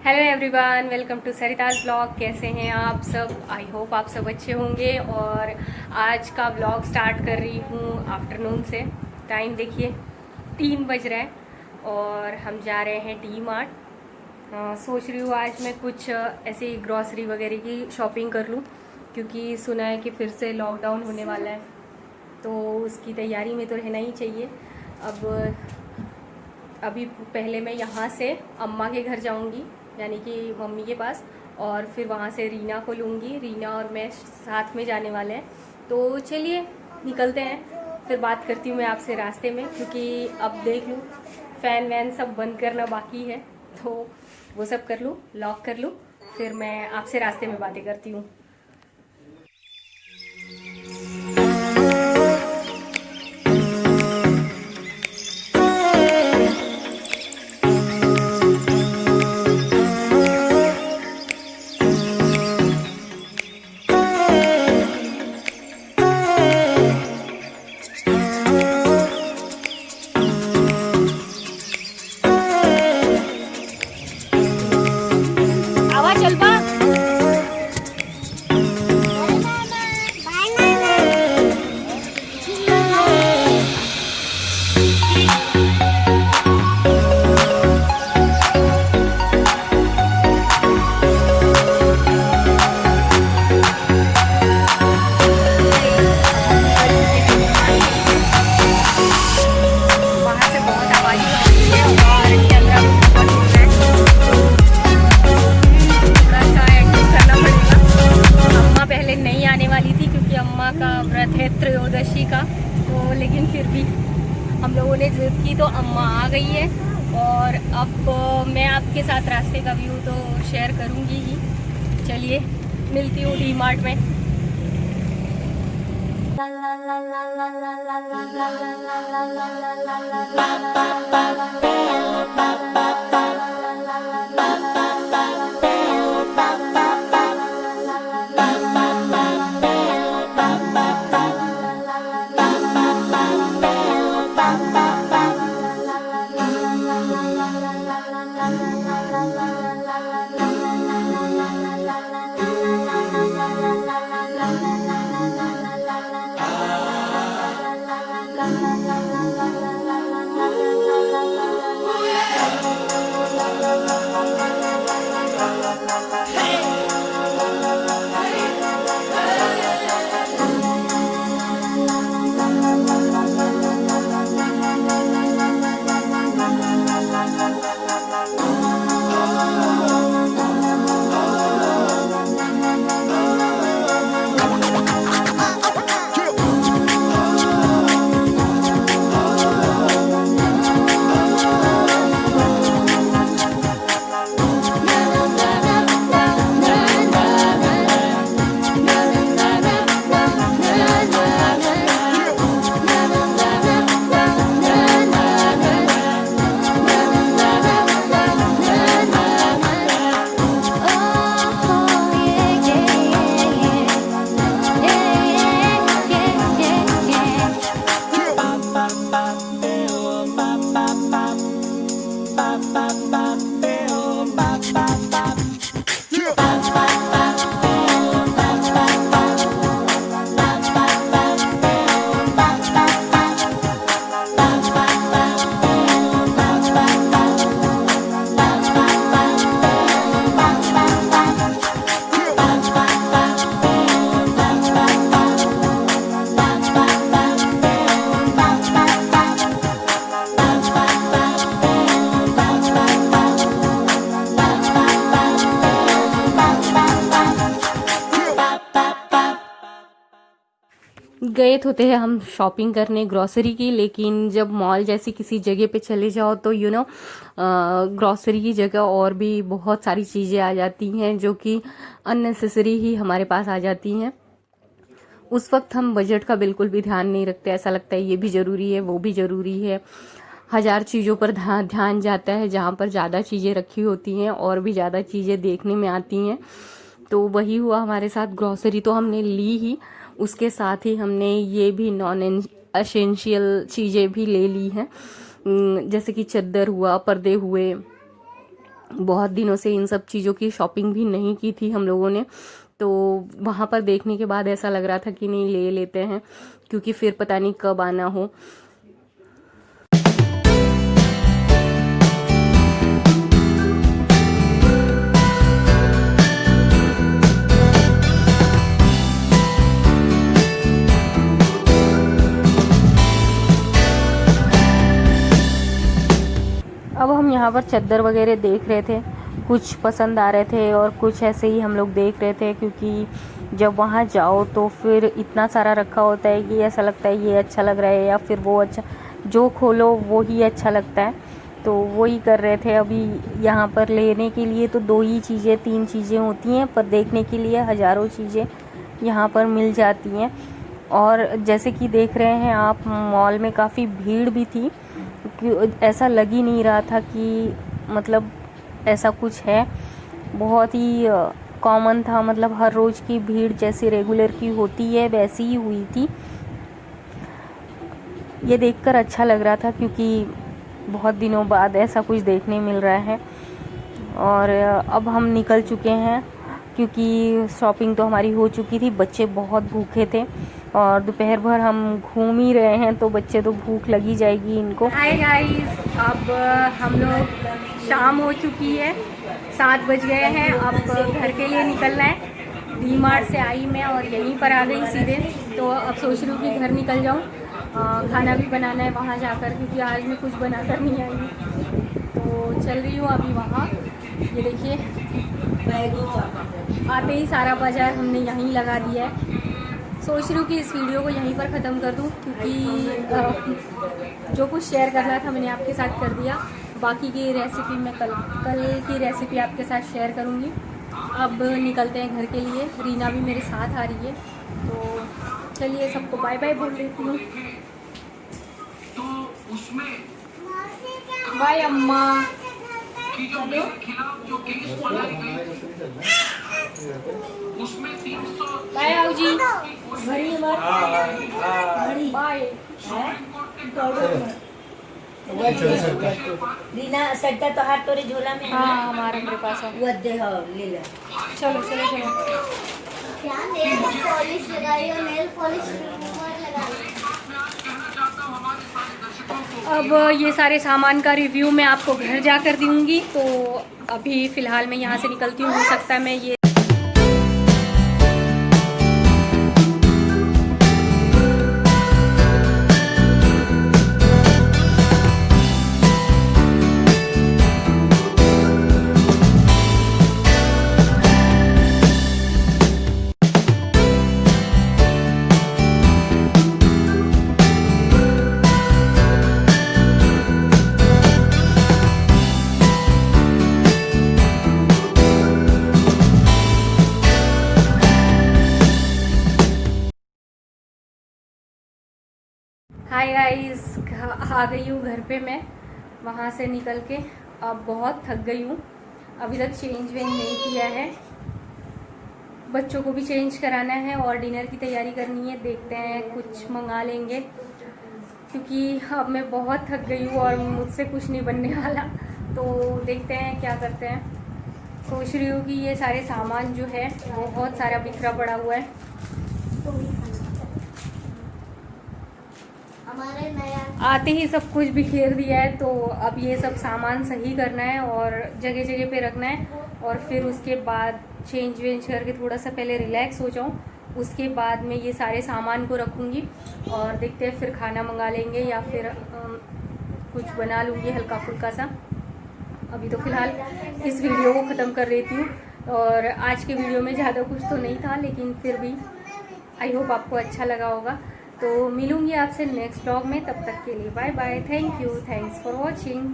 Hello everyone, welcome to Sarita's blog. कैसे हैं आप सब? आई होप आप सब अच्छे होंगे। और आज का ब्लॉग स्टार्ट कर रही हूँ आफ्टरनून से। टाइम देखिए 3 बज रहा है और हम जा रहे हैं डी मार्ट। सोच रही हूँ आज मैं कुछ ऐसी ग्रॉसरी वगैरह की शॉपिंग कर लूँ, क्योंकि सुना है कि फिर से लॉकडाउन होने वाला है, तो उसकी तैयारी में तो रहना ही चाहिए। अब अभी पहले मैं यहाँ से अम्मा के घर जाऊँगी, यानी कि मम्मी के पास, और फिर वहाँ से रीना को लूँगी। रीना और मैं साथ में जाने वाले हैं, तो चलिए निकलते हैं। फिर बात करती हूँ मैं आपसे रास्ते में, क्योंकि अब देख लूँ फ़ैन वैन सब बंद करना बाकी है, तो वो सब कर लूँ, लॉक कर लूँ, फिर मैं आपसे रास्ते में बातें करती हूँ। आवाज चल पा। बाहर से बहुत आवाज़ आ रही है और कैमरा भी बहुत थोड़ा सा एडजस्ट करना पड़ेगा। अम्मा पहले नहीं आने वाली थी, क्योंकि अम्मा का व्रत है त्रयोदशी का, तो लेकिन फिर भी हम लोगों ने जिद की तो अम्मा आ गई है। और अब मैं आपके साथ रास्ते का व्यू तो शेयर करूँगी ही। चलिए मिलती हूँ डी मार्ट में। गए तो थे हम शॉपिंग करने ग्रॉसरी की, लेकिन जब मॉल जैसी किसी जगह पे चले जाओ तो ग्रॉसरी की जगह और भी बहुत सारी चीज़ें आ जाती हैं, जो कि अननेसेसरी ही हमारे पास आ जाती हैं। उस वक्त हम बजट का बिल्कुल भी ध्यान नहीं रखते, ऐसा लगता है ये भी ज़रूरी है वो भी ज़रूरी है। हज़ार चीज़ों पर ध्यान जाता है, जहाँ पर ज़्यादा चीज़ें रखी होती हैं और भी ज़्यादा चीज़ें देखने में आती हैं। तो वही हुआ हमारे साथ। ग्रॉसरी तो हमने ली ही, उसके साथ ही हमने ये भी नॉन एसेंशियल चीज़ें भी ले ली हैं, जैसे कि चादर हुआ, पर्दे हुए, बहुत दिनों से इन सब चीज़ों की शॉपिंग भी नहीं की थी हम लोगों ने, तो वहाँ पर देखने के बाद ऐसा लग रहा था कि नहीं ले लेते हैं, क्योंकि फिर पता नहीं कब आना हो। अब हम यहाँ पर चद्दर वगैरह देख रहे थे, कुछ पसंद आ रहे थे और कुछ ऐसे ही हम लोग देख रहे थे, क्योंकि जब वहाँ जाओ तो फिर इतना सारा रखा होता है कि ऐसा लगता है ये अच्छा लग रहा है या फिर वो अच्छा, जो खोलो वो ही अच्छा लगता है। तो वही कर रहे थे। अभी यहाँ पर लेने के लिए तो 2 ही चीज़ें 3 चीज़ें होती हैं, पर देखने के लिए हज़ारों चीज़ें यहाँ पर मिल जाती हैं। और जैसे कि देख रहे हैं आप, मॉल में काफ़ी भीड़ भी थी, ऐसा लग ही नहीं रहा था कि मतलब ऐसा कुछ है। बहुत ही कॉमन था, मतलब हर रोज़ की भीड़ जैसी रेगुलर की होती है वैसी ही हुई थी। ये देखकर अच्छा लग रहा था, क्योंकि बहुत दिनों बाद ऐसा कुछ देखने मिल रहा है। और अब हम निकल चुके हैं, क्योंकि शॉपिंग तो हमारी हो चुकी थी। बच्चे बहुत भूखे थे और दोपहर भर हम घूम ही रहे हैं, तो बच्चे तो भूख लगी जाएगी इनको। हाय गाइस, अब हम लोग शाम हो चुकी है, 7 बज गए हैं। अब घर के लिए निकलना है। डी-मार्ट से आई मैं और यहीं पर आ गई सीधे, तो अब सोच रही हूँ कि घर निकल जाऊँ। खाना भी बनाना है वहाँ जाकर, क्योंकि आज मैं कुछ बनाकर नहीं आई। तो चल रही हूँ अभी वहाँ। ये देखिए, आते ही सारा बाज़ार हमने यहीं लगा दिया है। सोच रही हूँ कि इस वीडियो को यहीं पर ख़त्म कर दूँ, क्योंकि जो कुछ शेयर करना था मैंने आपके साथ कर दिया। बाकी की रेसिपी मैं कल की रेसिपी आपके साथ शेयर करूँगी। अब निकलते हैं घर के लिए। रीना भी मेरे साथ आ रही है, तो चलिए सबको बाय बाय बोल देती हूँ। बाय अम्मा। बाय आओ जी। बाय। रीना सट्टा तो हाथ तोरे झोला में। हाँ, हमारे मेरे पास है। वो दे हो ले ले। चलो चलो चलो। क्या नेल पॉलिश लगाई हो? नेल पॉलिश लगाई। अब ये सारे सामान का रिव्यू मैं आपको घर जाकर दूँगी, तो अभी फ़िलहाल मैं यहाँ से निकलती हूँ। हो सकता है मैं ये हाय गाइस, आ गई हूँ घर पे मैं वहाँ से निकल के। अब बहुत थक गई हूँ, अभी तक चेंज वेंज नहीं किया है। बच्चों को भी चेंज कराना है और डिनर की तैयारी करनी है। देखते हैं कुछ मंगा लेंगे, क्योंकि अब मैं बहुत थक गई हूँ और मुझसे कुछ नहीं बनने वाला। तो देखते हैं क्या करते हैं। सोच रही हूँ कि ये सारे सामान जो है वो बहुत सारा बिखरा पड़ा हुआ है, हमारे नया आते ही सब कुछ बिखेर दिया है। तो अब ये सब सामान सही करना है और जगह जगह पे रखना है, और फिर उसके बाद चेंज वेंज करके थोड़ा सा पहले रिलैक्स हो जाऊँ। उसके बाद में ये सारे सामान को रखूँगी और देखते हैं, फिर खाना मंगा लेंगे या फिर कुछ बना लूँगी हल्का फुल्का सा। अभी तो फ़िलहाल इस वीडियो को ख़त्म कर देती हूँ। और आज के वीडियो में ज़्यादा कुछ तो नहीं था, लेकिन फिर भी आई होप आपको अच्छा लगा होगा। तो मिलूँगी आपसे नेक्स्ट ब्लॉग में, तब तक के लिए bye bye. Thank you, thanks for watching.